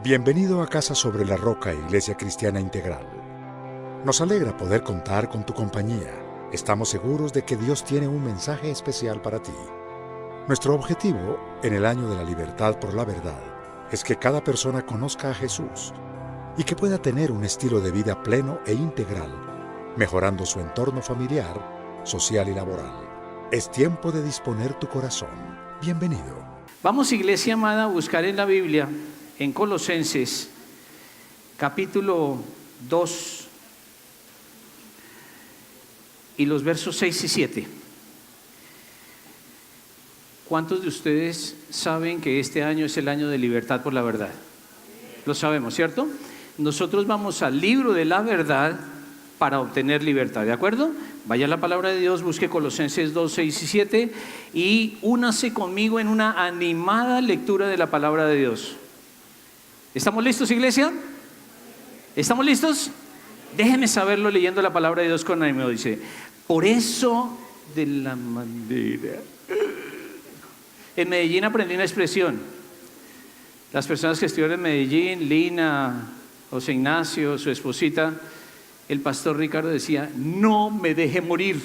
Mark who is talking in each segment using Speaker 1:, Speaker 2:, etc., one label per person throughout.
Speaker 1: Bienvenido a Casa sobre la Roca, Iglesia Cristiana Integral. Nos alegra poder contar con tu compañía. Estamos seguros de que Dios tiene un mensaje especial para ti. Nuestro objetivo, en el año de la libertad por la verdad, es que cada persona conozca a Jesús y que pueda tener un estilo de vida pleno e integral, mejorando su entorno familiar, social y laboral. Es tiempo de disponer tu corazón. Bienvenido.
Speaker 2: Vamos, iglesia amada, a buscar en la Biblia, en Colosenses, capítulo 2, y los versos 6 y 7. ¿Cuántos de ustedes saben que este año es el año de libertad por la verdad? Lo sabemos, ¿cierto? Nosotros vamos al libro de la verdad para obtener libertad, ¿de acuerdo? Vaya a la palabra de Dios, busque Colosenses 2, 6 y 7 y únase conmigo en una animada lectura de la palabra de Dios. ¿Estamos listos, iglesia? ¿Estamos listos? Déjenme saberlo leyendo la palabra de Dios con ánimo. Dice, por eso de la manera. En Medellín aprendí una expresión. Las personas que estuvieron en Medellín, Lina, José Ignacio, su esposita, el pastor Ricardo decía, no me deje morir.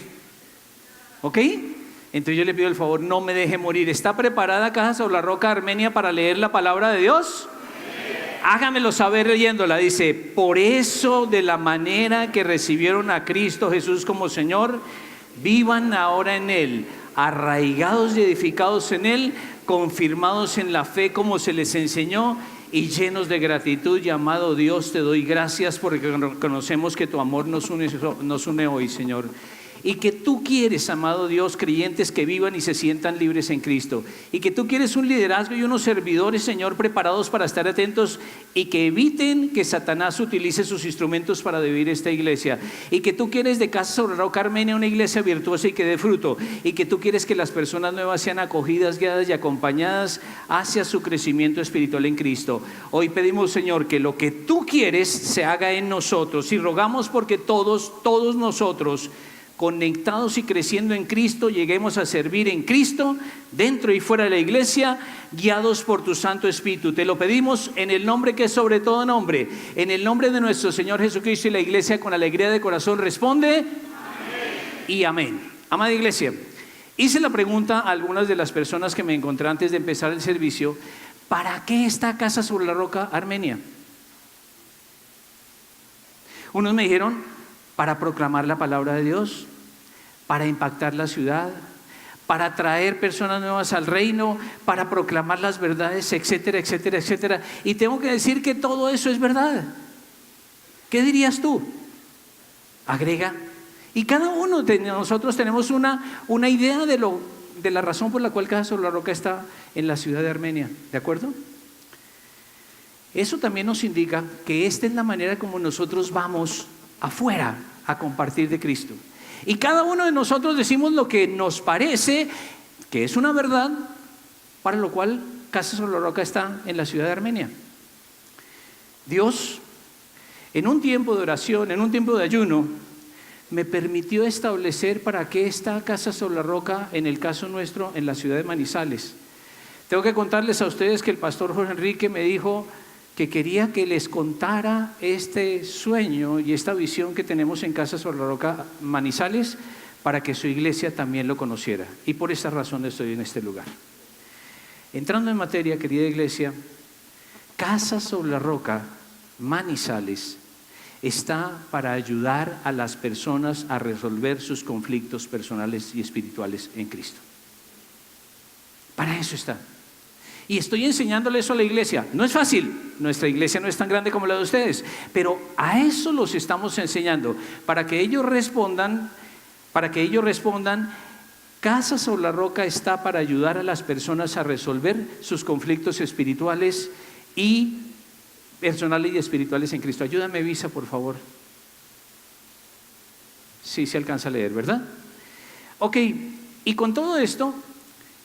Speaker 2: ¿Ok? Entonces yo le pido el favor, no me deje morir. ¿Está preparada Casa sobre la Roca Armenia para leer la palabra de Dios? Hágamelo saber leyéndola. Dice, por eso de la manera que recibieron a Cristo Jesús como Señor, vivan ahora en Él, arraigados y edificados en Él, confirmados en la fe como se les enseñó y llenos de gratitud. Y amado Dios, te doy gracias porque conocemos que tu amor nos une hoy, Señor. Y que tú quieres, amado Dios, creyentes que vivan y se sientan libres en Cristo. Y que tú quieres un liderazgo y unos servidores, Señor, preparados para estar atentos y que eviten que Satanás utilice sus instrumentos para dividir esta iglesia. Y que tú quieres de Casa sobre la Roca Armenia una iglesia virtuosa y que dé fruto. Y que tú quieres que las personas nuevas sean acogidas, guiadas y acompañadas hacia su crecimiento espiritual en Cristo. Hoy pedimos, Señor, que lo que tú quieres se haga en nosotros. Y rogamos porque todos nosotros, conectados y creciendo en Cristo, lleguemos a servir en Cristo, dentro y fuera de la iglesia, guiados por tu Santo Espíritu. Te lo pedimos en el nombre que es sobre todo nombre, en el nombre de nuestro Señor Jesucristo, y la iglesia con alegría de corazón responde amén y amén. Amada iglesia, hice la pregunta a algunas de las personas que me encontré antes de empezar el servicio, ¿para qué esta Casa sobre la Roca Armenia? Unos me dijeron, para proclamar la palabra de Dios, para impactar la ciudad, para traer personas nuevas al reino, para proclamar las verdades, etcétera, etcétera, etcétera. Y tengo que decir que todo eso es verdad. ¿Qué dirías tú? Agrega. Y cada uno de nosotros tenemos una idea de la razón por la cual Casa sobre la Roca está en la ciudad de Armenia. ¿De acuerdo? Eso también nos indica que esta es la manera como nosotros vamos afuera a compartir de Cristo. Y cada uno de nosotros decimos lo que nos parece que es una verdad, para lo cual Casa sobre la Roca está en la ciudad de Armenia. Dios, en un tiempo de oración, en un tiempo de ayuno, me permitió establecer para qué está Casa sobre la Roca, en el caso nuestro, en la ciudad de Manizales. Tengo que contarles a ustedes que el pastor Jorge Enrique me dijo que quería que les contara este sueño y esta visión que tenemos en Casa sobre la Roca Manizales para que su iglesia también lo conociera. Y por esa razón estoy en este lugar. Entrando en materia, querida iglesia, Casa sobre la Roca Manizales está para ayudar a las personas a resolver sus conflictos personales y espirituales en Cristo. Para eso está. Y estoy enseñándole eso a la iglesia. No es fácil, nuestra iglesia no es tan grande como la de ustedes, pero a eso los estamos enseñando, para que ellos respondan, Casa sobre la Roca está para ayudar a las personas a resolver sus conflictos espirituales y personales y espirituales en Cristo. Ayúdame, Visa, por favor. Sí, se alcanza a leer, ¿verdad? Ok, y con todo esto,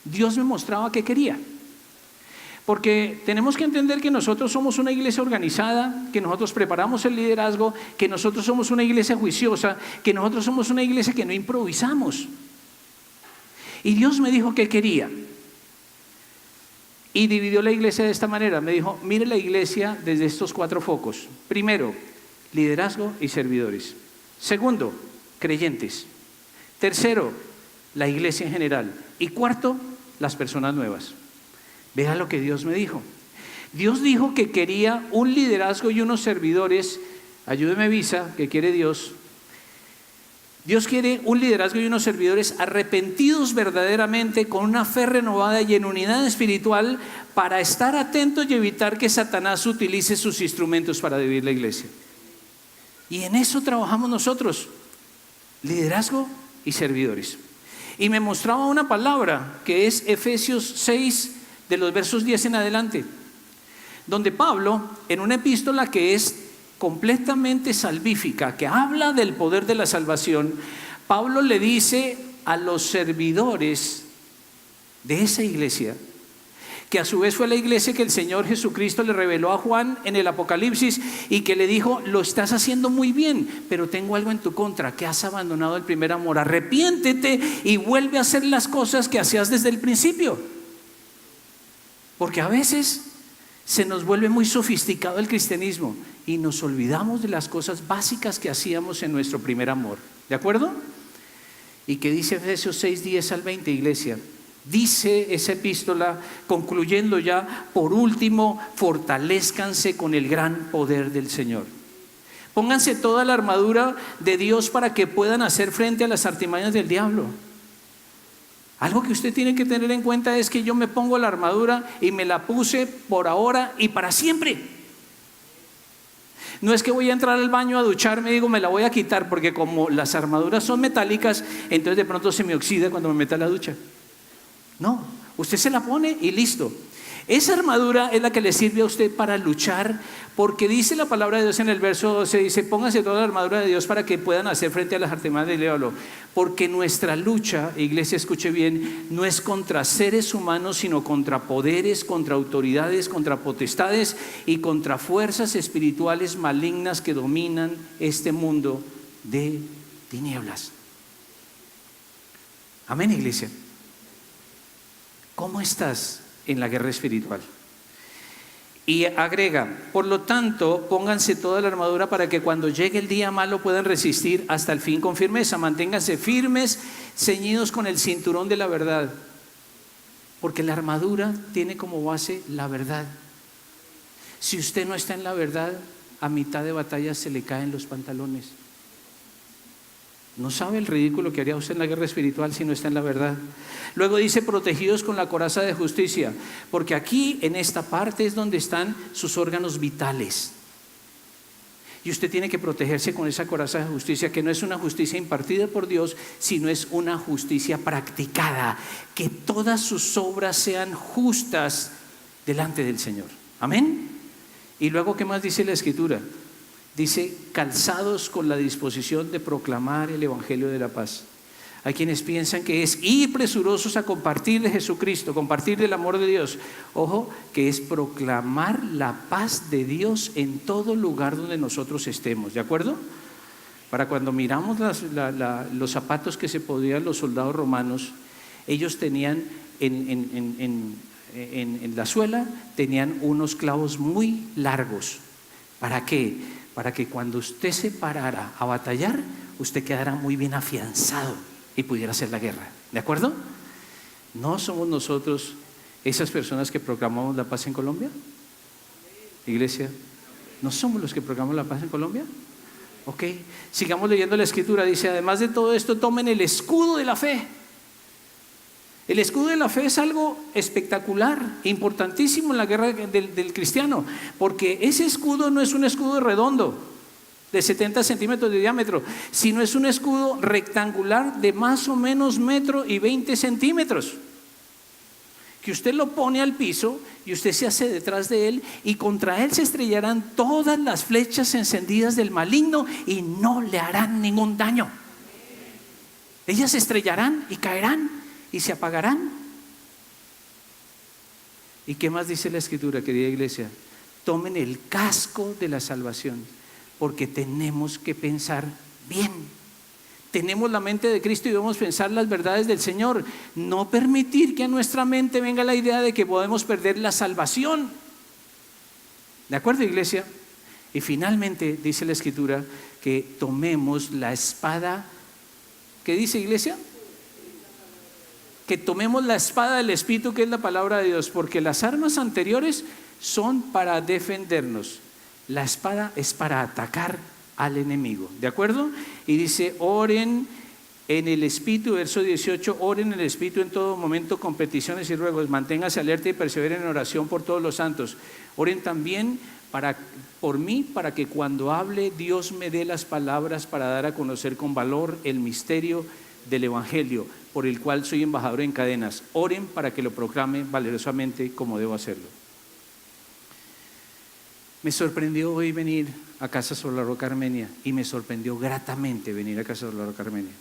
Speaker 2: Dios me mostraba qué quería. Porque tenemos que entender que nosotros somos una iglesia organizada, que nosotros preparamos el liderazgo, que nosotros somos una iglesia juiciosa, que nosotros somos una iglesia que no improvisamos. Y Dios me dijo que quería y dividió la iglesia de esta manera. Me dijo, mire la iglesia desde estos 4 focos. Primero, liderazgo y servidores. Segundo, creyentes. Tercero, la iglesia en general. Y cuarto, las personas nuevas. Vea lo que Dios me dijo. Dios dijo que quería un liderazgo y unos servidores. Ayúdeme, Visa, que quiere Dios. Dios quiere un liderazgo y unos servidores arrepentidos verdaderamente, con una fe renovada y en unidad espiritual, para estar atentos y evitar que Satanás utilice sus instrumentos para dividir la iglesia. Y en eso trabajamos nosotros, liderazgo y servidores. Y me mostraba una palabra que es Efesios 6, de los versos 10 en adelante, donde Pablo, en una epístola que es completamente salvífica, que habla del poder de la salvación, Pablo le dice a los servidores de esa iglesia, que a su vez fue la iglesia que el Señor Jesucristo le reveló a Juan en el Apocalipsis, y que le dijo, lo estás haciendo muy bien, pero tengo algo en tu contra, que has abandonado el primer amor. Arrepiéntete y vuelve a hacer las cosas que hacías desde el principio. Porque a veces se nos vuelve muy sofisticado el cristianismo y nos olvidamos de las cosas básicas que hacíamos en nuestro primer amor. ¿De acuerdo? Y que dice Efesios 6, 10 al 20, iglesia. Dice esa epístola, concluyendo ya, por último, fortalezcanse con el gran poder del Señor. Pónganse toda la armadura de Dios para que puedan hacer frente a las artimañas del diablo. Algo que usted tiene que tener en cuenta es que yo me pongo la armadura y me la puse por ahora y para siempre. No es que voy a entrar al baño a ducharme y digo, me la voy a quitar, porque como las armaduras son metálicas, entonces de pronto se me oxida cuando me meta a la ducha. No, usted se la pone y listo. Esa armadura es la que le sirve a usted para luchar, porque dice la palabra de Dios en el verso 12, dice, pónganse toda la armadura de Dios para que puedan hacer frente a las artimañas del diablo. Porque nuestra lucha, iglesia, escuche bien, no es contra seres humanos, sino contra poderes, contra autoridades, contra potestades y contra fuerzas espirituales malignas que dominan este mundo de tinieblas. Amén, iglesia. ¿Cómo estás en la guerra espiritual? Y agrega, por lo tanto, pónganse toda la armadura para que cuando llegue el día malo puedan resistir hasta el fin con firmeza. Manténganse firmes, ceñidos con el cinturón de la verdad, porque la armadura tiene como base la verdad. Si usted no está en la verdad, a mitad de batalla se le caen los pantalones. No sabe el ridículo que haría usted en la guerra espiritual si no está en la verdad. Luego dice, protegidos con la coraza de justicia, porque aquí en esta parte es donde están sus órganos vitales. Y usted tiene que protegerse con esa coraza de justicia, que no es una justicia impartida por Dios, sino es una justicia practicada, que todas sus obras sean justas delante del Señor. Amén. Y luego, ¿qué más dice la Escritura? Dice, calzados con la disposición de proclamar el evangelio de la paz. Hay quienes piensan que es ir presurosos a compartir de Jesucristo, compartir del amor de Dios. Ojo, que es proclamar la paz de Dios en todo lugar donde nosotros estemos. ¿De acuerdo? Para cuando miramos los zapatos que se podían los soldados romanos, ellos tenían en la suela, tenían unos clavos muy largos. ¿Para qué? Para que cuando usted se parara a batallar, usted quedara muy bien afianzado y pudiera hacer la guerra. ¿De acuerdo? ¿No somos nosotros esas personas que proclamamos la paz en Colombia? Iglesia, ¿no somos los que proclamamos la paz en Colombia? Ok, sigamos leyendo la Escritura. Dice, además de todo esto, tomen el escudo de la fe. El escudo de la fe es algo espectacular, importantísimo en la guerra del cristiano, porque ese escudo no es un escudo redondo de 70 centímetros de diámetro, sino es un escudo rectangular de más o menos 1,20 m, que usted lo pone al piso y usted se hace detrás de él, y contra él se estrellarán todas las flechas encendidas del maligno y no le harán ningún daño. Ellas se estrellarán y caerán y se apagarán. ¿Y qué más dice la Escritura, querida iglesia? Tomen el casco de la salvación, porque tenemos que pensar bien. tenemos la mente de Cristo y debemos pensar las verdades del Señor. No permitir que a nuestra mente venga la idea de que podemos perder la salvación. ¿De acuerdo, iglesia? Y finalmente dice la Escritura que tomemos la espada. ¿Qué dice, iglesia? Que tomemos la espada del Espíritu, que es la palabra de Dios, porque las armas anteriores son para defendernos. La espada es para atacar al enemigo, ¿de acuerdo? Y dice, oren en el Espíritu, verso 18, oren en el Espíritu en todo momento con peticiones y ruegos, manténganse alerta y perseveren en oración por todos los santos. Oren también por mí, para que cuando hable Dios me dé las palabras para dar a conocer con valor el misterio del Evangelio, por el cual soy embajador en cadenas. Oren para que lo proclame valerosamente como debo hacerlo. Me sorprendió hoy venir a Casa sobre la Roca Armenia, y me sorprendió gratamente venir a Casa sobre la Roca Armenia.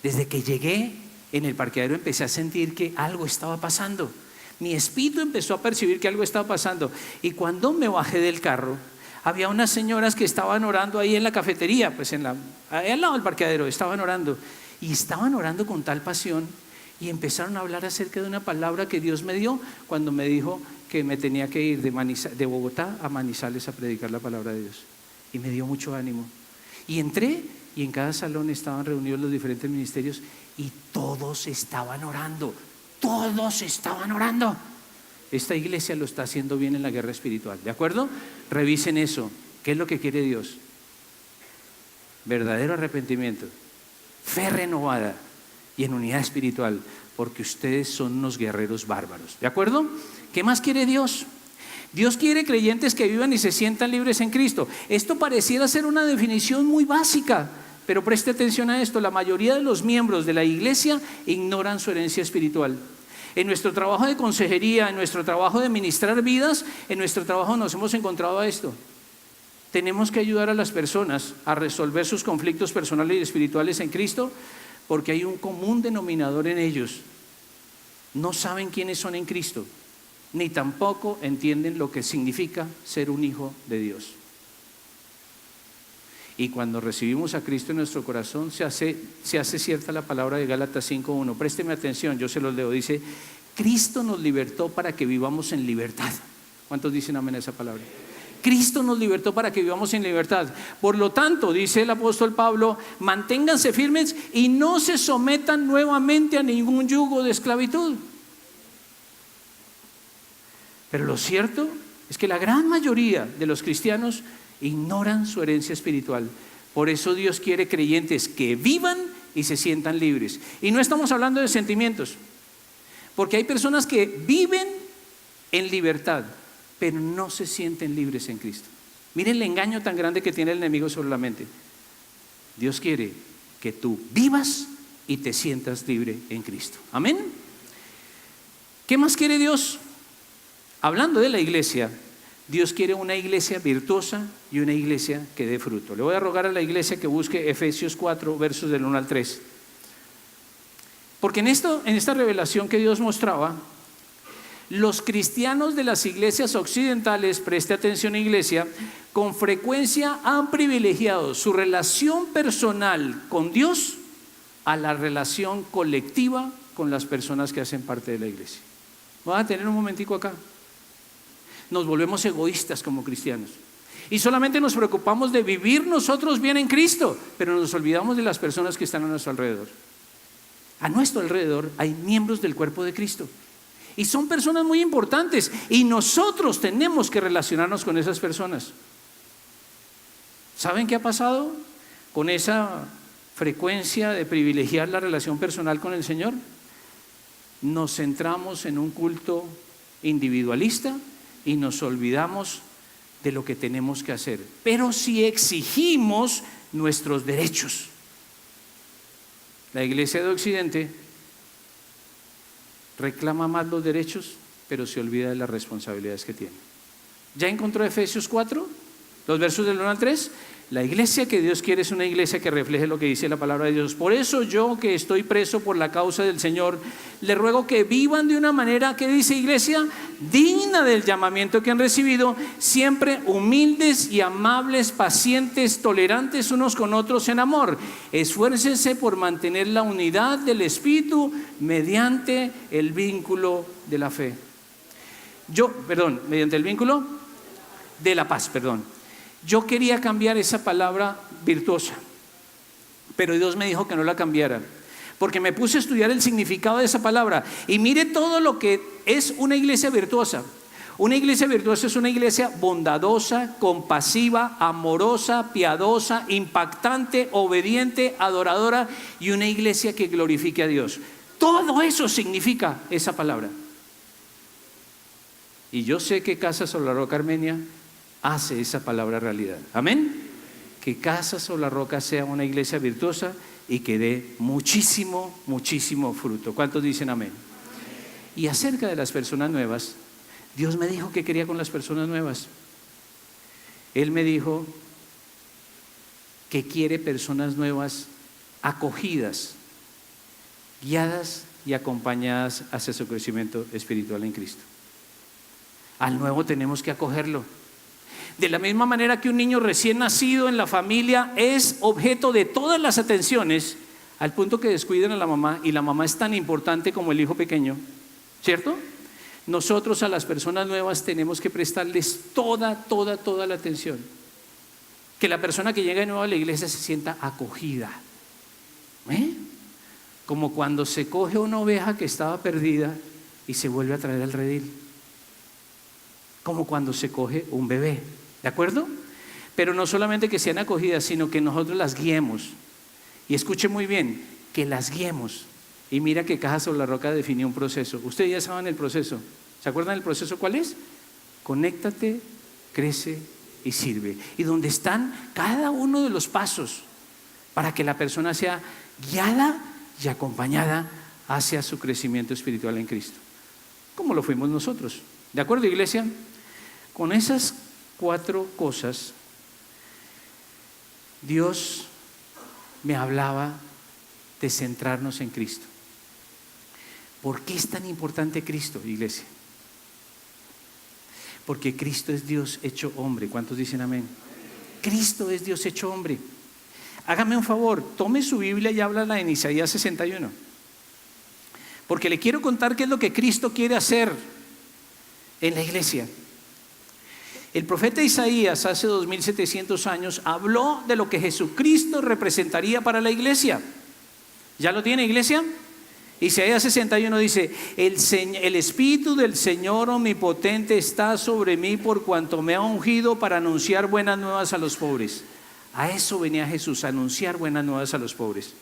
Speaker 2: Desde que llegué en el parqueadero empecé a sentir que algo estaba pasando. Mi espíritu empezó a percibir que algo estaba pasando, y cuando me bajé del carro había unas señoras que estaban orando ahí en la cafetería, pues ahí al lado del parqueadero, estaban orando, y estaban orando con tal pasión, y empezaron a hablar acerca de una palabra que Dios me dio cuando me dijo que me tenía que ir de Bogotá a Manizales a predicar la palabra de Dios, y me dio mucho ánimo. Y entré, y en cada salón estaban reunidos los diferentes ministerios, y todos estaban orando. Todos estaban orando. Esta iglesia lo está haciendo bien en la guerra espiritual, ¿de acuerdo? Revisen eso. ¿Qué es lo que quiere Dios? Verdadero arrepentimiento, fe renovada y en unidad espiritual, porque ustedes son unos guerreros bárbaros, ¿de acuerdo? ¿Qué más quiere Dios? Dios quiere creyentes que vivan y se sientan libres en Cristo. Esto pareciera ser una definición muy básica, pero preste atención a esto: la mayoría de los miembros de la iglesia ignoran su herencia espiritual. En nuestro trabajo de consejería, en nuestro trabajo de ministrar vidas, en nuestro trabajo nos hemos encontrado a esto. Tenemos que ayudar a las personas a resolver sus conflictos personales y espirituales en Cristo, porque hay un común denominador en ellos. No saben quiénes son en Cristo, ni tampoco entienden lo que significa ser un hijo de Dios. Y cuando recibimos a Cristo en nuestro corazón, se hace cierta la palabra de Gálatas 5:1. Présteme atención, yo se los leo. Dice, Cristo nos libertó para que vivamos en libertad. ¿Cuántos dicen amén a esa palabra? Cristo nos libertó para que vivamos en libertad. Por lo tanto, dice el apóstol Pablo, manténganse firmes y no se sometan nuevamente a ningún yugo de esclavitud. Pero lo cierto es que la gran mayoría de los cristianos ignoran su herencia espiritual. Por eso Dios quiere creyentes que vivan y se sientan libres. Y no estamos hablando de sentimientos, porque hay personas que viven en libertad, pero no se sienten libres en Cristo. Miren el engaño tan grande que tiene el enemigo sobre la mente. Dios quiere que tú vivas y te sientas libre en Cristo. Amén. ¿Qué más quiere Dios? Hablando de la iglesia, Dios quiere una iglesia virtuosa y una iglesia que dé fruto. Le voy a rogar a la iglesia que busque Efesios 4, versos del 1 al 3. Porque en esta revelación que Dios mostraba, los cristianos de las iglesias occidentales, preste atención iglesia, con frecuencia han privilegiado su relación personal con Dios a la relación colectiva con las personas que hacen parte de la iglesia. Voy a tener un momentico acá. Nos volvemos egoístas como cristianos y solamente nos preocupamos de vivir nosotros bien en Cristo, pero nos olvidamos de las personas que están a nuestro alrededor. A nuestro alrededor hay miembros del cuerpo de Cristo y son personas muy importantes, y nosotros tenemos que relacionarnos con esas personas. ¿Saben qué ha pasado con esa frecuencia de privilegiar la relación personal con el Señor? Nos centramos en un culto individualista y nos olvidamos de lo que tenemos que hacer. Pero si exigimos nuestros derechos, la iglesia de Occidente reclama más los derechos, pero se olvida de las responsabilidades que tiene. ¿Ya encontró Efesios 4? Los versos del 1 al 3. La iglesia que Dios quiere es una iglesia que refleje lo que dice la palabra de Dios. Por eso yo, que estoy preso por la causa del Señor, le ruego que vivan de una manera, que dice iglesia, digna del llamamiento que han recibido, siempre humildes y amables, pacientes, tolerantes unos con otros en amor. Esfuércense por mantener la unidad del Espíritu mediante el vínculo de la fe. Mediante el vínculo de la paz, Yo quería cambiar esa palabra virtuosa, pero Dios me dijo que no la cambiara, porque me puse a estudiar el significado de esa palabra y mire todo lo que es una iglesia virtuosa. Una iglesia virtuosa es una iglesia bondadosa, compasiva, amorosa, piadosa, impactante, obediente, adoradora, y una iglesia que glorifique a Dios. Todo eso significa esa palabra. Y yo sé que Casa sobre la Roca Armenia hace esa palabra realidad. Amén. Que Casa sobre la Roca sea una iglesia virtuosa y que dé muchísimo, muchísimo fruto. ¿Cuántos dicen amén? Y acerca de las personas nuevas, Dios me dijo que quería con las personas nuevas. Él me dijo que quiere personas nuevas acogidas, guiadas y acompañadas hacia su crecimiento espiritual en Cristo. Al nuevo tenemos que acogerlo. De la misma manera que un niño recién nacido en la familia es objeto de todas las atenciones, al punto que descuidan a la mamá, y la mamá es tan importante como el hijo pequeño, ¿cierto? Nosotros a las personas nuevas tenemos que prestarles toda la atención. Que la persona que llega de nuevo a la iglesia se sienta acogida. Como cuando se coge una oveja que estaba perdida y se vuelve a traer al redil. Como cuando se coge un bebé, ¿de acuerdo? Pero no solamente que sean acogidas, sino que nosotros las guiemos. Y escuche muy bien, que las guiemos. Y mira que Casa sobre la Roca definió un proceso. Ustedes ya saben el proceso. ¿Se acuerdan del proceso cuál es? Conéctate, crece y sirve. Y donde están cada uno de los pasos para que la persona sea guiada y acompañada hacia su crecimiento espiritual en Cristo. Como lo fuimos nosotros. ¿De acuerdo, iglesia? Con esas 4 cosas, Dios me hablaba de centrarnos en Cristo. ¿Por qué es tan importante Cristo, iglesia? Porque Cristo es Dios hecho hombre. ¿Cuántos dicen amén? Cristo es Dios hecho hombre. Hágame un favor, tome su Biblia y háblala en Isaías 61. Porque le quiero contar qué es lo que Cristo quiere hacer en la iglesia. El profeta Isaías hace 2700 años habló de lo que Jesucristo representaría para la iglesia. ¿Ya lo tiene, iglesia? Isaías 61 dice: el Espíritu del Señor Omnipotente está sobre mí, por cuanto me ha ungido para anunciar buenas nuevas a los pobres. A eso venía Jesús, a anunciar buenas nuevas a los pobres.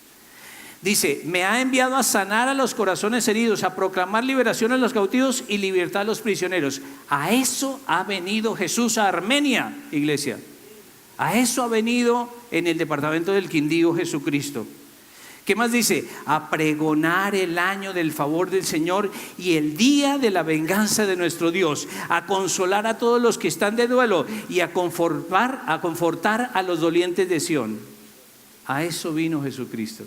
Speaker 2: Dice: me ha enviado a sanar a los corazones heridos, a proclamar liberación a los cautivos y libertad a los prisioneros. A eso ha venido Jesús a Armenia, iglesia. A eso ha venido en el departamento del Quindío Jesucristo. ¿Qué más dice? A pregonar el año del favor del Señor y el día de la venganza de nuestro Dios, a consolar a todos los que están de duelo y a confortar a los dolientes de Sión. A eso vino Jesucristo.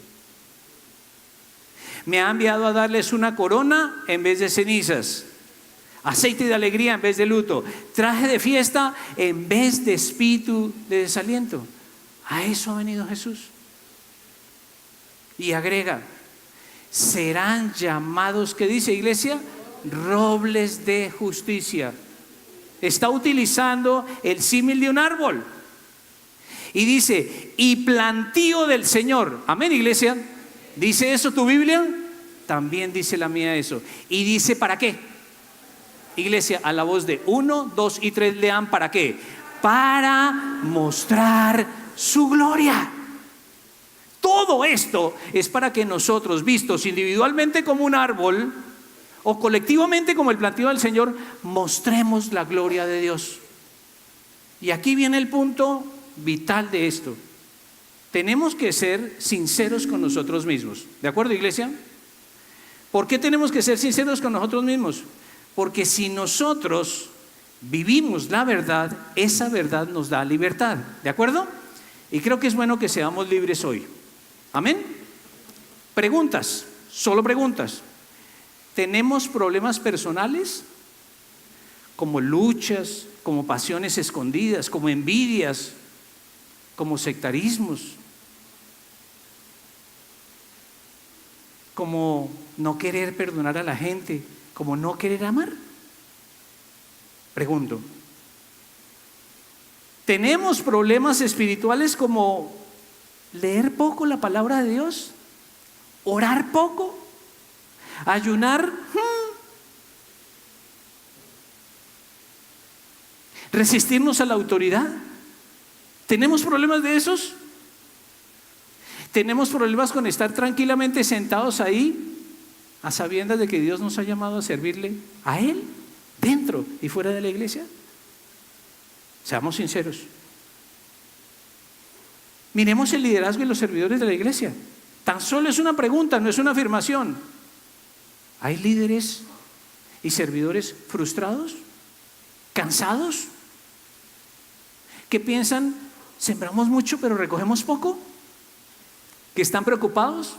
Speaker 2: Me ha enviado a darles una corona en vez de cenizas, aceite de alegría en vez de luto, traje de fiesta en vez de espíritu de desaliento. A eso ha venido Jesús. Y agrega: serán llamados, ¿qué dice, iglesia? Robles de justicia. Está utilizando el símil de un árbol. Y dice: y plantío del Señor. Amén, iglesia. ¿Dice eso tu Biblia? También dice la mía eso. Y dice: ¿para qué? Iglesia, a la voz de 1, 2 y 3 lean: ¿para qué? Para mostrar su gloria. Todo esto es para que nosotros, vistos individualmente como un árbol o colectivamente como el plantío del Señor, mostremos la gloria de Dios. Y aquí viene el punto vital de esto. Tenemos que ser sinceros con nosotros mismos. ¿De acuerdo, iglesia? ¿Por qué tenemos que ser sinceros con nosotros mismos? Porque si nosotros vivimos la verdad, esa verdad nos da libertad. ¿De acuerdo? Y creo que es bueno que seamos libres hoy. Amén. Preguntas, solo preguntas. ¿Tenemos problemas personales? Como luchas, como pasiones escondidas, como envidias, como sectarismos, como no querer perdonar a la gente, como no querer amar. Pregunto, ¿tenemos problemas espirituales como leer poco la palabra de Dios? ¿Orar poco? ¿Ayunar? ¿Resistirnos a la autoridad? ¿Tenemos problemas de esos? ¿Tenemos problemas con estar tranquilamente sentados ahí a sabiendas de que Dios nos ha llamado a servirle a Él, dentro y fuera de la iglesia? Seamos sinceros. Miremos el liderazgo y los servidores de la iglesia. Tan solo es una pregunta, no es una afirmación. ¿Hay líderes y servidores frustrados? ¿Cansados? ¿Que piensan, sembramos mucho pero recogemos poco? ¿Que están preocupados?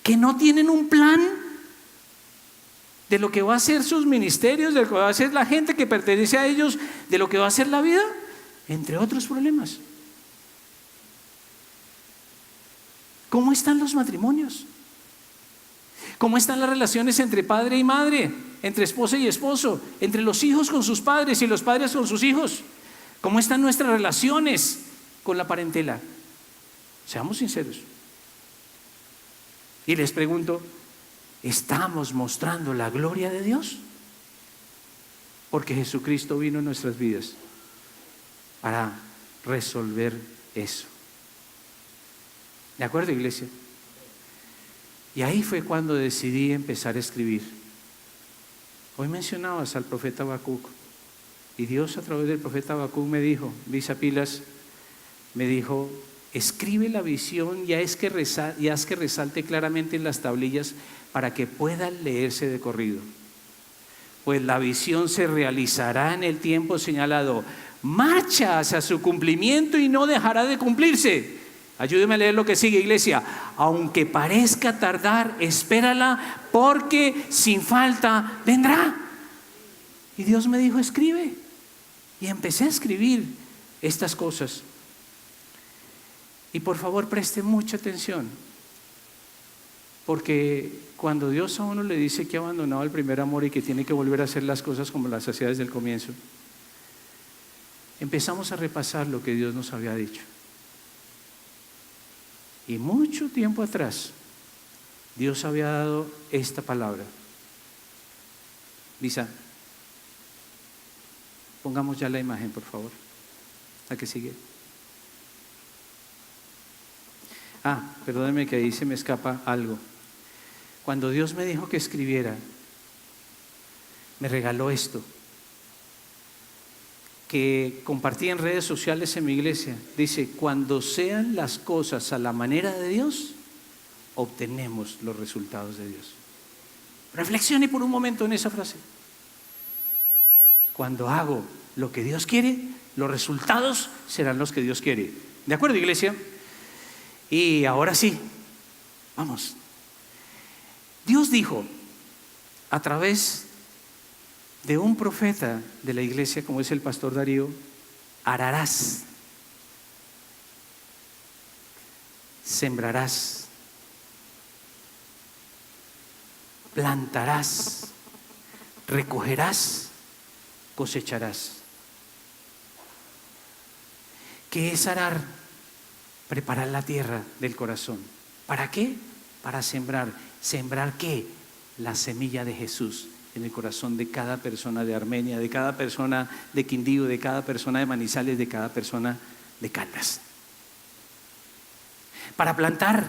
Speaker 2: ¿Que no tienen un plan de lo que va a ser sus ministerios, de lo que va a ser la gente que pertenece a ellos, de lo que va a ser la vida? Entre otros problemas. ¿Cómo están los matrimonios? ¿Cómo están las relaciones entre padre y madre, entre esposa y esposo, entre los hijos con sus padres y los padres con sus hijos? ¿Cómo están nuestras relaciones con la parentela? Seamos sinceros. Y les pregunto, ¿estamos mostrando la gloria de Dios? Porque Jesucristo vino en nuestras vidas para resolver eso. ¿De acuerdo, iglesia? Y ahí fue cuando decidí empezar a escribir. Hoy mencionabas al profeta Habacuc, y Dios a través del profeta Habacuc me dijo, Visa Pilas, me dijo, escribe la visión y haz que resalte claramente en las tablillas para que pueda leerse de corrido. Pues la visión se realizará en el tiempo señalado. Marcha hacia su cumplimiento y no dejará de cumplirse. Ayúdeme a leer lo que sigue, iglesia. Aunque parezca tardar, espérala, porque sin falta vendrá. Y Dios me dijo, escribe. Y empecé a escribir estas cosas. Y por favor, preste mucha atención. Porque cuando Dios a uno le dice que ha abandonado el primer amor y que tiene que volver a hacer las cosas como las hacía desde el comienzo, empezamos a repasar lo que Dios nos había dicho. Y mucho tiempo atrás, Dios había dado esta palabra. Visa, pongamos ya la imagen, por favor. La que sigue. Perdónenme que ahí se me escapa algo. Cuando Dios me dijo que escribiera, me regaló esto, que compartí en redes sociales en mi iglesia. Dice, cuando sean las cosas a la manera de Dios, obtenemos los resultados de Dios. Reflexione por un momento en esa frase. Cuando hago lo que Dios quiere, los resultados serán los que Dios quiere. ¿De acuerdo, iglesia? Y ahora sí, vamos. Dios dijo a través de un profeta de la iglesia, como es el pastor Darío, ararás, sembrarás, plantarás, recogerás, cosecharás. ¿Qué es arar? Preparar la tierra del corazón. ¿Para qué? Para sembrar. ¿Sembrar qué? La semilla de Jesús en el corazón de cada persona de Armenia, de cada persona de Quindío, de cada persona de Manizales, de cada persona de Caldas. Para plantar.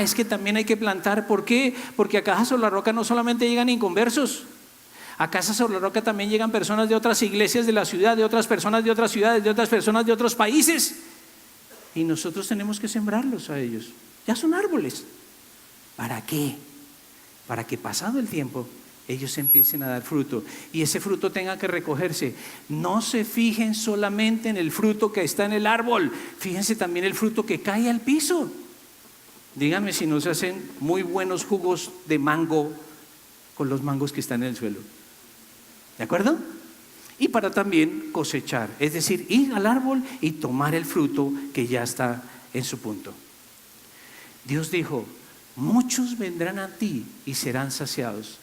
Speaker 2: Es que también hay que plantar. ¿Por qué? Porque a Casa sobre la Roca no solamente llegan inconversos. A Casa sobre la Roca también llegan personas de otras iglesias de la ciudad, de otras personas de otras ciudades, de otras personas de otros países. Y nosotros tenemos que sembrarlos a ellos. Ya son árboles. ¿Para qué? Para que pasado el tiempo, ellos empiecen a dar fruto y ese fruto tenga que recogerse. No se fijen solamente en el fruto que está en el árbol, fíjense también el fruto que cae al piso. Díganme si no se hacen muy buenos jugos de mango con los mangos que están en el suelo. ¿De acuerdo? Y para también cosechar, es decir, ir al árbol y tomar el fruto que ya está en su punto. Dios dijo: muchos vendrán a ti y serán saciados.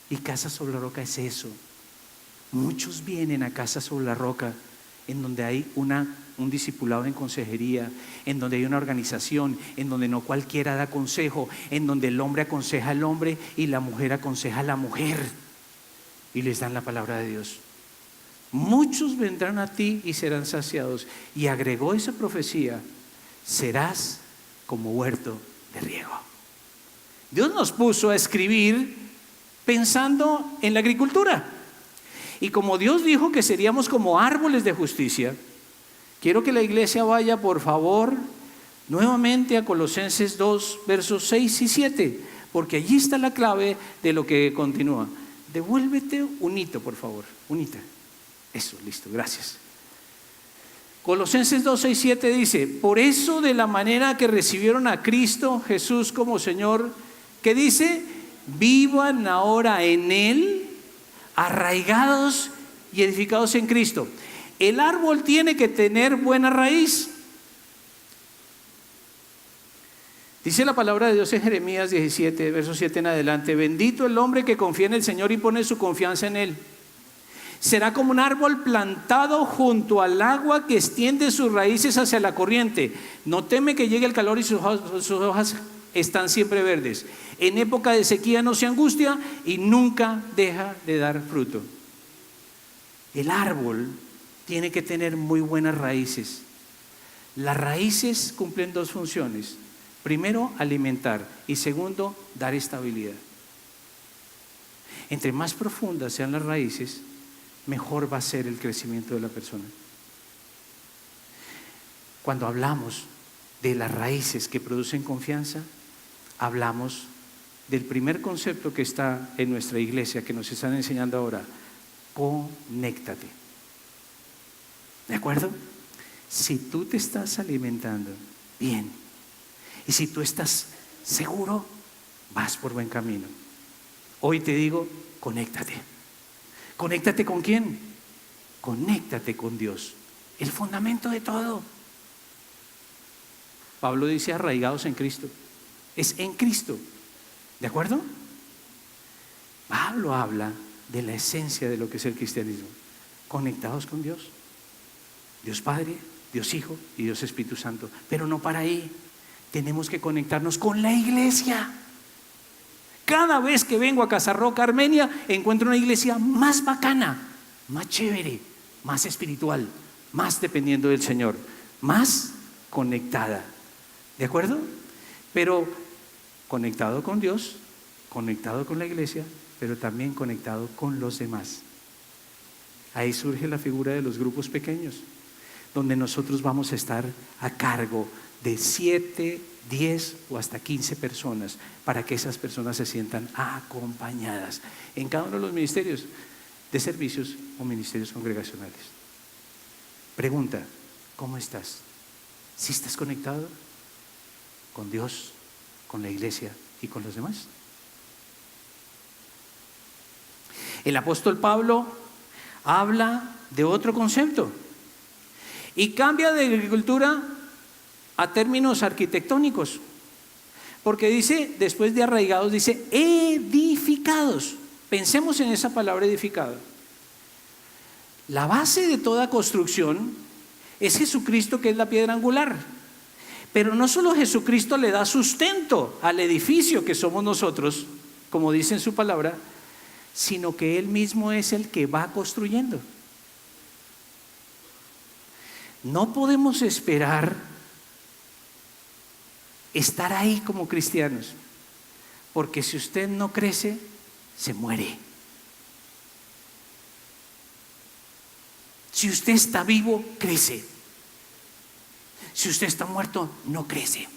Speaker 2: Y Casa sobre la Roca es eso. Muchos vienen a Casa sobre la Roca, en donde hay un discipulado en consejería, en donde hay una organización, en donde no cualquiera da consejo, en donde el hombre aconseja al hombre y la mujer aconseja a la mujer y les dan la palabra de Dios. Muchos vendrán a ti y serán saciados. Y agregó esa profecía: serás como huerto de riego. Dios nos puso a escribir pensando en la agricultura. Y como Dios dijo que seríamos como árboles de justicia, quiero que la iglesia vaya, por favor, nuevamente a Colosenses 2, versos 6 y 7, porque allí está la clave de lo que continúa. Devuélvete un hito, por favor, un hito. Eso, listo, gracias. Colosenses 2, 6, 7 dice: por eso, de la manera que recibieron a Cristo Jesús como Señor, ¿qué dice? Vivan ahora en Él, arraigados y edificados en Cristo. El árbol tiene que tener buena raíz. Dice la palabra de Dios en Jeremías 17, verso 7 en adelante: bendito el hombre que confía en el Señor y pone su confianza en Él. Será como un árbol plantado junto al agua que extiende sus raíces hacia la corriente. No teme que llegue el calor y sus hojas están siempre verdes. En época de sequía no se angustia y nunca deja de dar fruto. El árbol tiene que tener muy buenas raíces. Las raíces cumplen dos funciones: primero, alimentar, y segundo, dar estabilidad. Entre más profundas sean las raíces, mejor va a ser el crecimiento de la persona. Cuando hablamos de las raíces que producen confianza, hablamos del primer concepto que está en nuestra iglesia, que nos están enseñando ahora: conéctate. ¿De acuerdo? Si tú te estás alimentando bien y si tú estás seguro, vas por buen camino. Hoy te digo: conéctate. ¿Conéctate con quién? Conéctate con Dios, el fundamento de todo. Pablo dice: arraigados en Cristo. Es en Cristo. ¿De acuerdo? Pablo habla de la esencia de lo que es el cristianismo: conectados con Dios, Dios Padre, Dios Hijo y Dios Espíritu Santo. Pero no para ahí, tenemos que conectarnos con la iglesia. Cada vez que vengo a Casa Roca, Armenia, encuentro una iglesia más bacana, más chévere, más espiritual, más dependiendo del Señor, más conectada. ¿De acuerdo? Pero conectado con Dios, conectado con la iglesia, pero también conectado con los demás. Ahí surge la figura de los grupos pequeños, donde nosotros vamos a estar a cargo de 7, 10 o hasta 15 personas, para que esas personas se sientan acompañadas en cada uno de los ministerios de servicios o ministerios congregacionales. Pregunta: ¿cómo estás? ¿Sí estás conectado con Dios, con la iglesia y con los demás? El apóstol Pablo habla de otro concepto y cambia de agricultura a términos arquitectónicos, porque dice, después de arraigados, dice edificados. Pensemos en esa palabra edificado. La base de toda construcción es Jesucristo, que es la piedra angular. Pero no solo Jesucristo le da sustento al edificio que somos nosotros, como dice en su palabra, sino que Él mismo es el que va construyendo. No podemos esperar estar ahí como cristianos, porque si usted no crece, se muere. Si usted está vivo, crece. Si usted está muerto, no crece.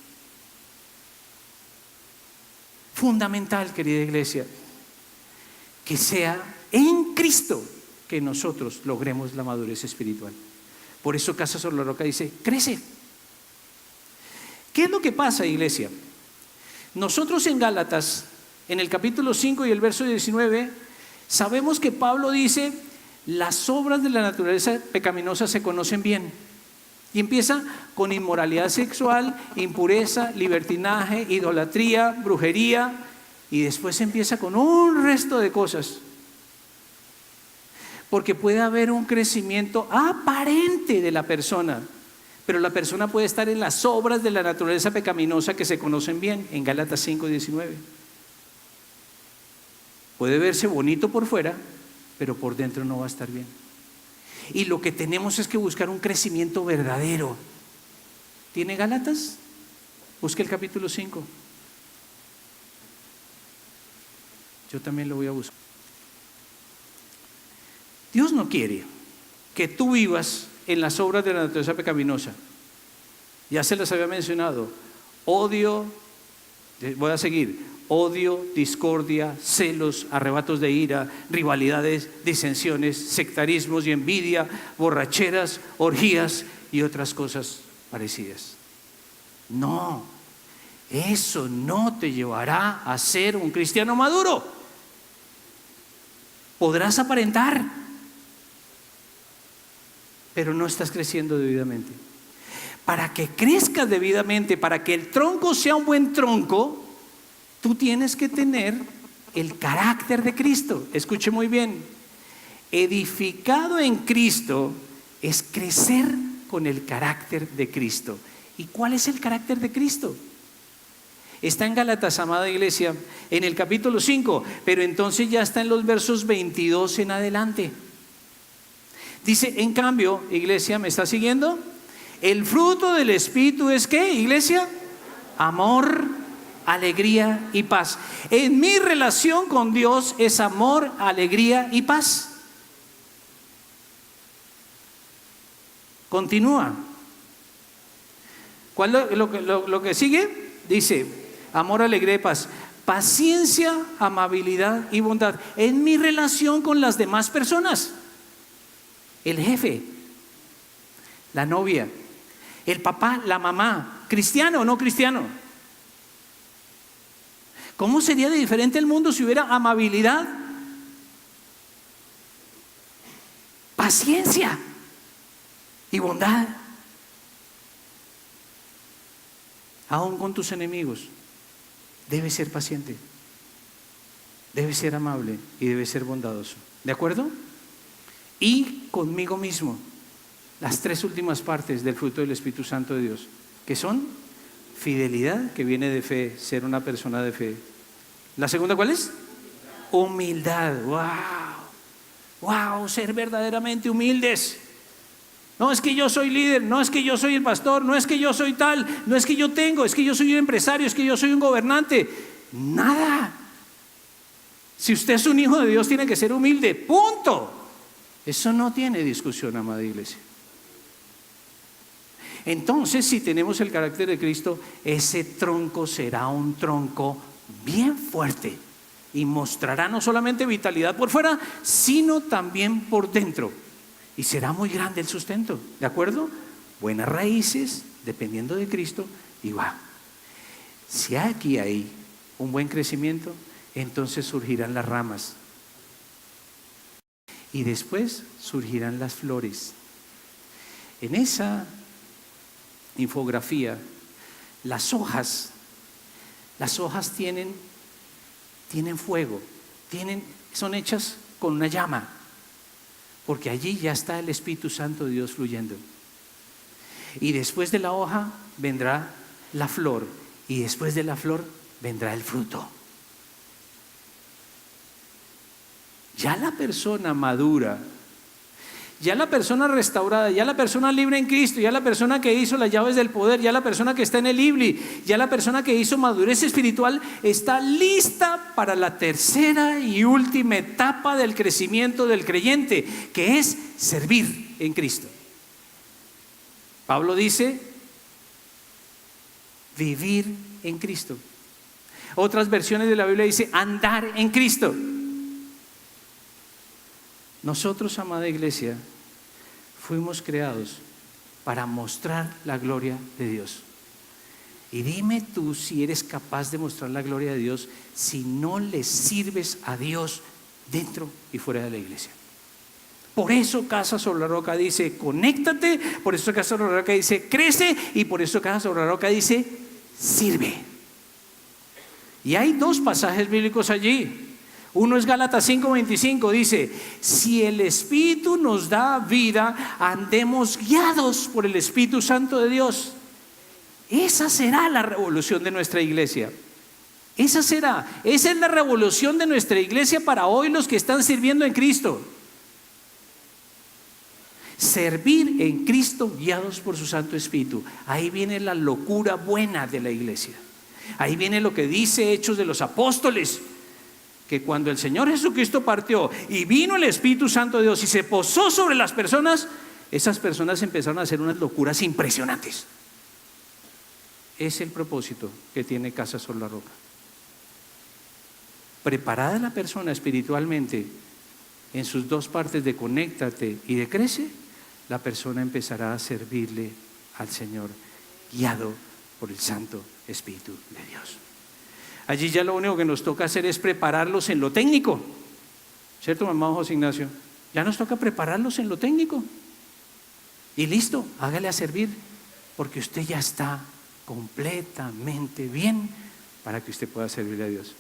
Speaker 2: Fundamental, querida iglesia. que sea en Cristo que nosotros logremos la madurez espiritual. Por eso Casa sobre la Roca dice, crece. ¿Qué es lo que pasa, iglesia? Nosotros en Gálatas, en el capítulo 5 y el verso 19, sabemos que Pablo dice, las obras de la naturaleza pecaminosa se conocen bien. Y empieza con inmoralidad sexual, impureza, libertinaje, idolatría, brujería, y después empieza con un resto de cosas. Porque puede haber un crecimiento aparente de la persona, pero la persona puede estar en las obras de la naturaleza pecaminosa que se conocen bien, en Gálatas 5:19. Puede verse bonito por fuera, pero por dentro no va a estar bien. Y lo que tenemos es que buscar un crecimiento verdadero. ¿Tiene Gálatas? Busque el capítulo 5. Yo también lo voy a buscar. Dios no quiere que tú vivas en las obras de la naturaleza pecaminosa. Ya se las había mencionado. Odio, voy a seguir. Odio, discordia, celos, arrebatos de ira, rivalidades, disensiones, sectarismos y envidia, borracheras, orgías y otras cosas parecidas. No, eso no te llevará a ser un cristiano maduro. Podrás aparentar, pero no estás creciendo debidamente. Para que crezcas debidamente, para que el tronco sea un buen tronco, tú tienes que tener el carácter de Cristo. Escuche muy bien. Edificado en Cristo es crecer con el carácter de Cristo. ¿Y cuál es el carácter de Cristo? Está en Gálatas, amada iglesia, en el capítulo 5, pero entonces ya está en los versos 22 en adelante. Dice, en cambio, iglesia, ¿me está siguiendo? El fruto del Espíritu es ¿qué, iglesia? Amor, alegría y paz. En mi relación con Dios es amor, alegría y paz. Continúa. ¿Cuál es lo que sigue? Dice, amor, alegría y paz. Paciencia, amabilidad y bondad. En mi relación con las demás personas. El jefe, la novia, el papá, la mamá, cristiano o no cristiano. ¿Cómo sería de diferente el mundo si hubiera amabilidad, paciencia y bondad? Aún con tus enemigos, debes ser paciente, debes ser amable y debes ser bondadoso. ¿De acuerdo? Y conmigo mismo, las tres últimas partes del fruto del Espíritu Santo de Dios, que son fidelidad, que viene de fe, ser una persona de fe. ¿La segunda cuál es? Humildad. Wow, ser verdaderamente humildes. No es que yo soy líder, no es que yo soy el pastor, no es que yo soy tal, no es que yo tengo, es que yo soy un empresario, es que yo soy un gobernante. Nada. Si usted es un hijo de Dios, tiene que ser humilde, punto. Eso no tiene discusión, amada iglesia. Entonces, si tenemos el carácter de Cristo, ese tronco será un tronco bien fuerte y mostrará no solamente vitalidad por fuera, sino también por dentro. Y será muy grande el sustento, ¿de acuerdo? Buenas raíces, dependiendo de Cristo, y va. Si aquí hay un buen crecimiento, entonces surgirán las ramas. Y después surgirán las flores. En esa infografía, las hojas tienen fuego, son hechas con una llama, porque allí ya está el Espíritu Santo de Dios fluyendo. Y después de la hoja vendrá la flor, y después de la flor vendrá el fruto. Ya la persona madura, ya la persona restaurada, ya la persona libre en Cristo, ya la persona que hizo las llaves del poder, ya la persona que está en el IBLI, ya la persona que hizo madurez espiritual, está lista para la tercera y última etapa del crecimiento del creyente, que es servir en Cristo. Pablo dice, vivir en Cristo. Otras versiones de la Biblia dice, andar en Cristo. Nosotros, amada iglesia, fuimos creados para mostrar la gloria de Dios. Y dime tú si eres capaz de mostrar la gloria de Dios si no le sirves a Dios dentro y fuera de la iglesia. Por eso Casa sobre la Roca dice, conéctate. Por eso Casa sobre la Roca dice, crece. Y por eso Casa sobre la Roca dice, sirve. Y hay dos pasajes bíblicos allí. Uno es Gálatas 5:25, dice, si el Espíritu nos da vida, andemos guiados por el Espíritu Santo de Dios. Esa será la revolución de nuestra iglesia. Esa es la revolución de nuestra iglesia para hoy los que están sirviendo en Cristo. Servir en Cristo guiados por su Santo Espíritu. Ahí viene la locura buena de la iglesia. Ahí viene lo que dice Hechos de los Apóstoles, que cuando el Señor Jesucristo partió y vino el Espíritu Santo de Dios y se posó sobre las personas, esas personas empezaron a hacer unas locuras impresionantes. Es el propósito que tiene Casa sobre la Roca. Preparada la persona espiritualmente en sus dos partes de conéctate y de crece, la persona empezará a servirle al Señor, guiado por el Santo Espíritu de Dios. Allí ya lo único que nos toca hacer es prepararlos en lo técnico, ¿cierto, mamá José Ignacio? Ya nos toca prepararlos en lo técnico. Y listo, hágale a servir, porque usted ya está completamente bien para que usted pueda servirle a Dios.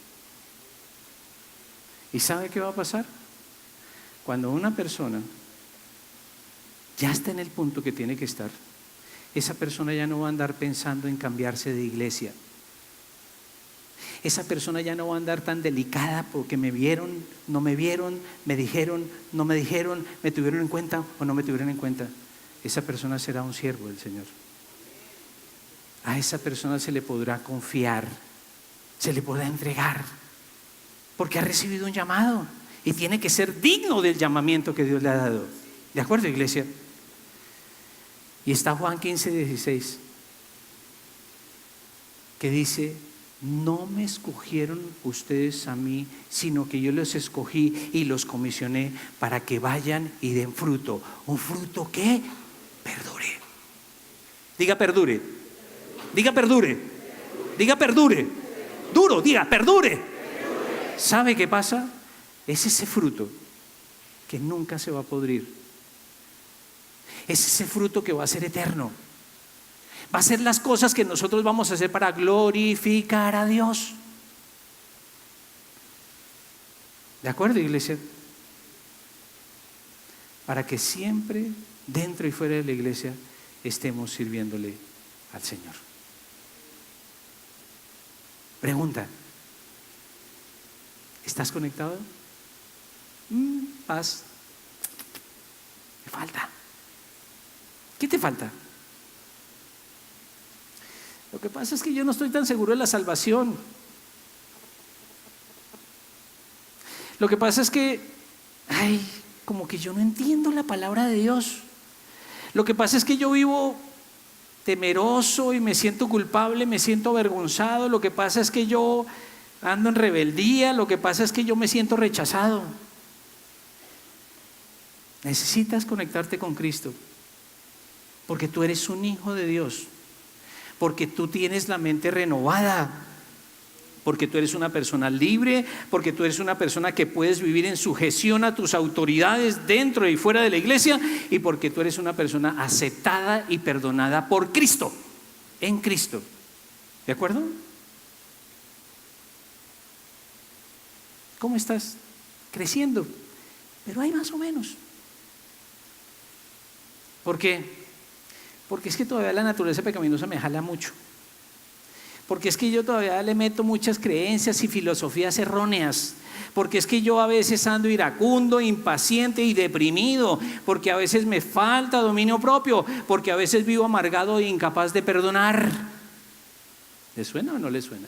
Speaker 2: ¿Y sabe qué va a pasar? Cuando una persona ya está en el punto que tiene que estar, esa persona ya no va a andar pensando en cambiarse de iglesia. Esa persona ya no va a andar tan delicada porque me vieron, no me vieron, me dijeron, no me dijeron, me tuvieron en cuenta o no me tuvieron en cuenta. Esa persona será un siervo del Señor. A esa persona se le podrá confiar, se le podrá entregar, porque ha recibido un llamado y tiene que ser digno del llamamiento que Dios le ha dado. ¿De acuerdo, iglesia? Y está Juan 15:16, que dice, no me escogieron ustedes a mí, sino que yo los escogí y los comisioné para que vayan y den fruto. Un fruto que perdure. Diga perdure. Diga perdure. Diga perdure. Duro, diga perdure. ¿Sabe qué pasa? Es ese fruto que nunca se va a podrir. Es ese fruto que va a ser eterno. Va a ser las cosas que nosotros vamos a hacer para glorificar a Dios. ¿De acuerdo, iglesia? Para que siempre, dentro y fuera de la iglesia, estemos sirviéndole al Señor. Pregunta: ¿estás conectado? Paz. Me falta. ¿Qué te falta? Lo que pasa es que yo no estoy tan seguro de la salvación. Lo que pasa es que, como que yo no entiendo la palabra de Dios. Lo que pasa es que yo vivo temeroso y me siento culpable, me siento avergonzado. Lo que pasa es que yo ando en rebeldía. Lo que pasa es que yo me siento rechazado. Necesitas conectarte con Cristo, porque tú eres un hijo de Dios. Porque tú tienes la mente renovada, porque tú eres una persona libre, porque tú eres una persona que puedes vivir en sujeción a tus autoridades dentro y fuera de la iglesia, y porque tú eres una persona aceptada y perdonada por Cristo, en Cristo. ¿De acuerdo? ¿Cómo estás? Creciendo, pero hay más o menos. ¿Por qué? Porque es que todavía la naturaleza pecaminosa me jala mucho. Porque es que yo todavía le meto muchas creencias y filosofías erróneas. Porque es que yo a veces ando iracundo, impaciente y deprimido. Porque a veces me falta dominio propio. Porque a veces vivo amargado e incapaz de perdonar. ¿Le suena o no le suena?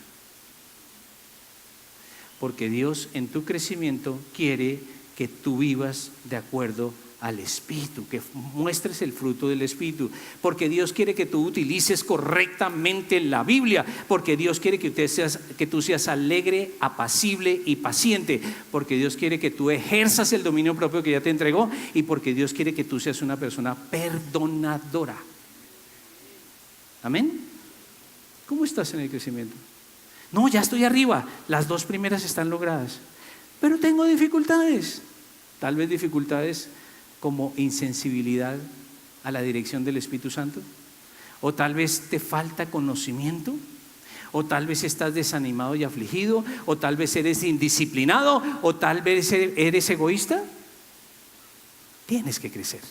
Speaker 2: Porque Dios en tu crecimiento quiere que tú vivas de acuerdo al Espíritu, que muestres el fruto del Espíritu, porque Dios quiere que tú utilices correctamente la Biblia, porque Dios quiere que tú seas alegre, apacible y paciente, porque Dios quiere que tú ejerzas el dominio propio que ya te entregó, y porque Dios quiere que tú seas una persona perdonadora. Amén. ¿Cómo estás en el crecimiento? No, ya estoy arriba, las 2 primeras están logradas, pero tengo dificultades, tal vez dificultades como insensibilidad a la dirección del Espíritu Santo, o tal vez te falta conocimiento, o tal vez estás desanimado y afligido, o tal vez eres indisciplinado, o tal vez eres egoísta. Tienes que crecer,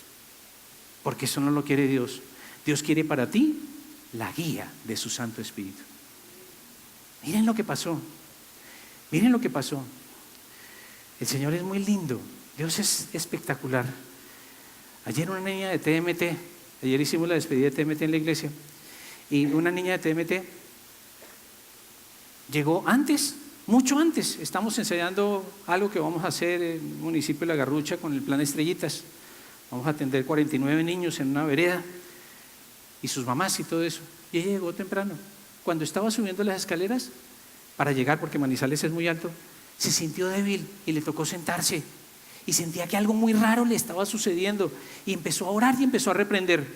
Speaker 2: porque eso no lo quiere Dios. Dios quiere para ti la guía de su Santo Espíritu. Miren lo que pasó, miren lo que pasó. El Señor es muy lindo, Dios es espectacular. Ayer una niña de TMT, ayer hicimos la despedida de TMT en la iglesia, y una niña de TMT llegó antes, mucho antes. Estamos ensayando algo que vamos a hacer en el municipio de La Garrucha con el plan Estrellitas. Vamos a atender 49 niños en una vereda y sus mamás y todo eso. Y ella llegó temprano. Cuando estaba subiendo las escaleras para llegar, porque Manizales es muy alto, se sintió débil y le tocó sentarse. Y sentía que algo muy raro le estaba sucediendo, y empezó a orar y empezó a reprender.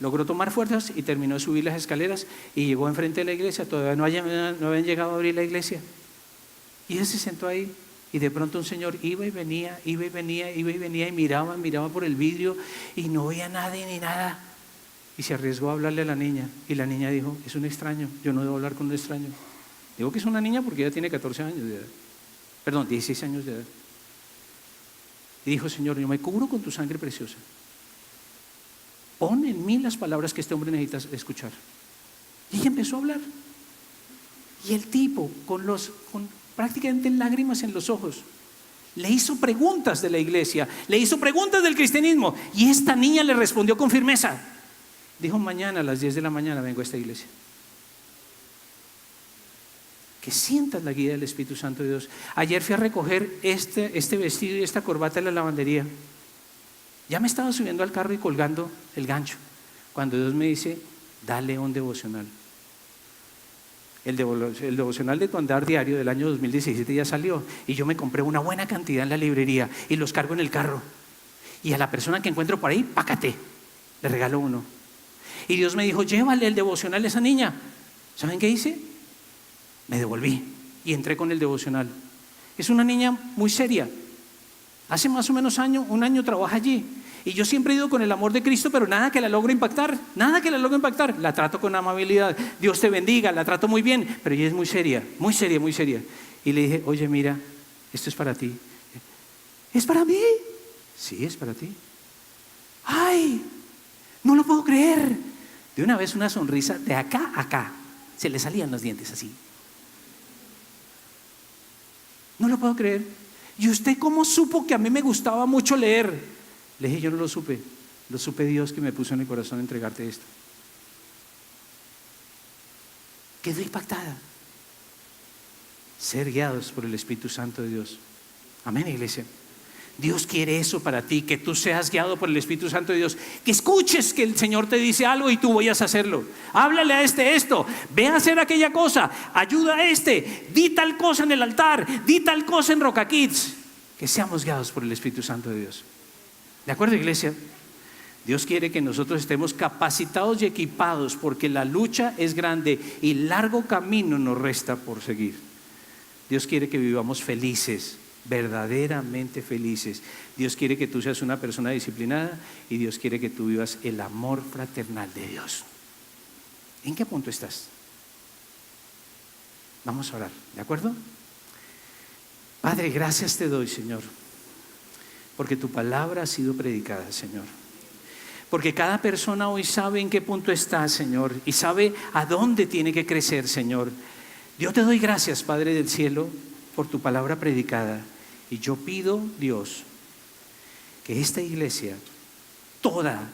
Speaker 2: Logró tomar fuerzas y terminó de subir las escaleras y llegó enfrente de la iglesia. Todavía no habían llegado a abrir la iglesia, y ella se sentó ahí, y de pronto un señor iba y venía, iba y venía, iba y venía, y miraba por el vidrio y no veía nadie ni nada, y se arriesgó a hablarle a la niña, y la niña dijo: es un extraño, yo no debo hablar con un extraño. Digo que es una niña porque ella tiene 14 años de edad, perdón, 16 años de edad. Y dijo: Señor, yo me cubro con tu sangre preciosa. Pon en mí las palabras que este hombre necesita escuchar. Y ella empezó a hablar. Y el tipo, con prácticamente lágrimas en los ojos, le hizo preguntas de la iglesia, le hizo preguntas del cristianismo. Y esta niña le respondió con firmeza. Dijo: mañana a las 10 de la mañana vengo a esta iglesia. Que sientas la guía del Espíritu Santo de Dios. Ayer fui a recoger este vestido y esta corbata en la lavandería. Ya me estaba subiendo al carro y colgando el gancho, cuando Dios me dice: dale un devocional. El devocional de tu andar diario del año 2017 ya salió, y yo me compré una buena cantidad en la librería y los cargo en el carro, y a la persona que encuentro por ahí, pácate, le regalo uno. Y Dios me dijo: llévale el devocional a esa niña. ¿Saben qué hice? Me devolví y entré con el devocional. Es una niña muy seria. Hace más o menos un año trabaja allí. Y yo siempre he ido con el amor de Cristo, pero nada que la logre impactar. Nada que la logre impactar. La trato con amabilidad. Dios te bendiga, la trato muy bien. Pero ella es muy seria, muy seria, muy seria. Y le dije: oye, mira, esto es para ti. ¿Es para mí? Sí, es para ti. ¡Ay! No lo puedo creer. De una vez una sonrisa de acá a acá. Se le salían los dientes así. No lo puedo creer. ¿Y usted cómo supo que a mí me gustaba mucho leer? Le dije: yo no lo supe Dios, que me puso en el corazón entregarte esto. Quedó impactada. Ser guiados por el Espíritu Santo de Dios. Amén, iglesia. Dios quiere eso para ti, que tú seas guiado por el Espíritu Santo de Dios, que escuches que el Señor te dice algo y tú vayas a hacerlo. Háblale a esto, ve a hacer aquella cosa, ayuda a di tal cosa en el altar, di tal cosa en Roca Kids. Que seamos guiados por el Espíritu Santo de Dios. ¿De acuerdo, iglesia? Dios quiere que nosotros estemos capacitados y equipados, porque la lucha es grande y largo camino nos resta por seguir. Dios quiere que vivamos felices, verdaderamente felices. Dios quiere que tú seas una persona disciplinada, y Dios quiere que tú vivas el amor fraternal de Dios. ¿En qué punto estás? Vamos a orar, ¿de acuerdo? Padre, gracias te doy, Señor, porque tu palabra ha sido predicada, Señor. Porque cada persona hoy sabe en qué punto está, Señor, y sabe a dónde tiene que crecer, Señor. Yo te doy gracias, Padre del cielo, por tu palabra predicada. Y yo pido, Dios, que esta iglesia toda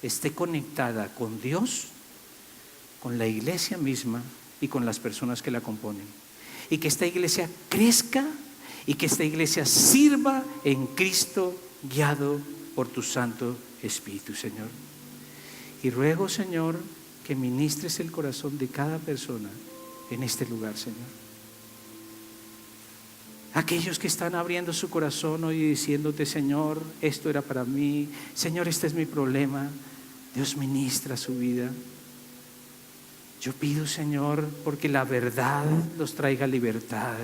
Speaker 2: esté conectada con Dios, con la iglesia misma y con las personas que la componen. Y que esta iglesia crezca y que esta iglesia sirva en Cristo, guiado por tu Santo Espíritu, Señor. Y ruego, Señor, que ministres el corazón de cada persona en este lugar, Señor. Aquellos que están abriendo su corazón hoy y diciéndote: Señor, esto era para mí, Señor, este es mi problema. Dios, ministra su vida. Yo pido, Señor, porque la verdad los traiga libertad.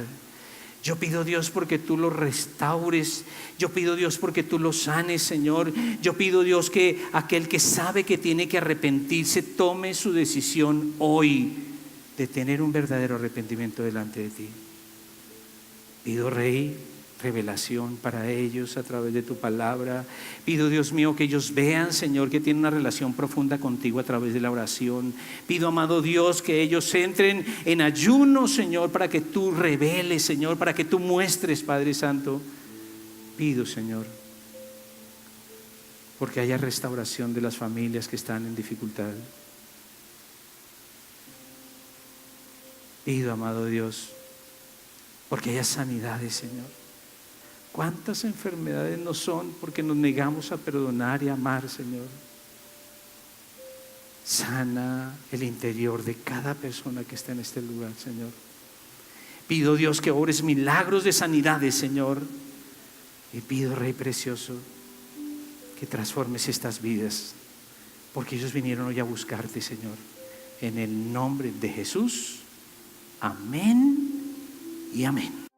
Speaker 2: Yo pido, Dios, porque tú los restaures. Yo pido, Dios, porque tú los sanes, Señor. Yo pido, Dios, que aquel que sabe que tiene que arrepentirse tome su decisión hoy de tener un verdadero arrepentimiento delante de ti. Pido, Rey, revelación para ellos a través de tu palabra. Pido, Dios mío, que ellos vean, Señor, que tienen una relación profunda contigo a través de la oración. Pido, amado Dios, que ellos entren en ayuno, Señor, para que tú reveles, Señor, para que tú muestres, Padre Santo. Pido, Señor, porque haya restauración de las familias que están en dificultad. Pido, amado Dios, porque haya sanidades, Señor. ¿Cuántas enfermedades no son porque nos negamos a perdonar y amar, Señor? Sana el interior de cada persona que está en este lugar, Señor. Pido, Dios, que obres milagros de sanidades, Señor. Y pido, Rey precioso, que transformes estas vidas, porque ellos vinieron hoy a buscarte, Señor. En el nombre de Jesús. Amén y amén.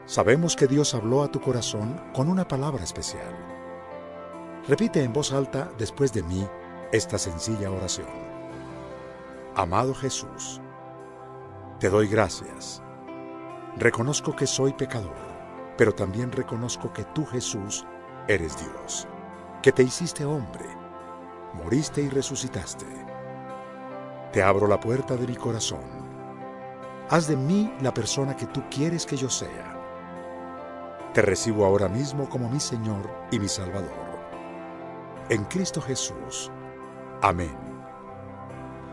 Speaker 1: Sabemos que Dios habló a tu corazón con una palabra especial. Repite en voz alta después de mí esta sencilla oración. Amado Jesús, te doy gracias. Reconozco que soy pecador, pero también reconozco que tú, Jesús, eres Dios, que te hiciste hombre, moriste y resucitaste. Te abro la puerta de mi corazón. Haz de mí la persona que tú quieres que yo sea. Te recibo ahora mismo como mi Señor y mi Salvador. En Cristo Jesús. Amén.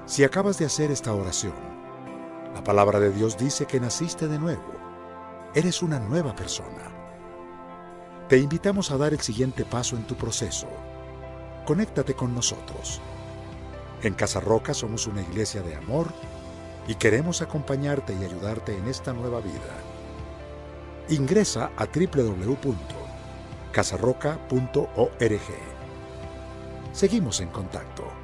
Speaker 1: Si acabas de hacer esta oración, la palabra de Dios dice que naciste de nuevo. Eres una nueva persona. Te invitamos a dar el siguiente paso en tu proceso. Conéctate con nosotros. En Casa Roca somos una iglesia de amor y queremos acompañarte y ayudarte en esta nueva vida. Ingresa a www.casarroca.org. Seguimos en contacto.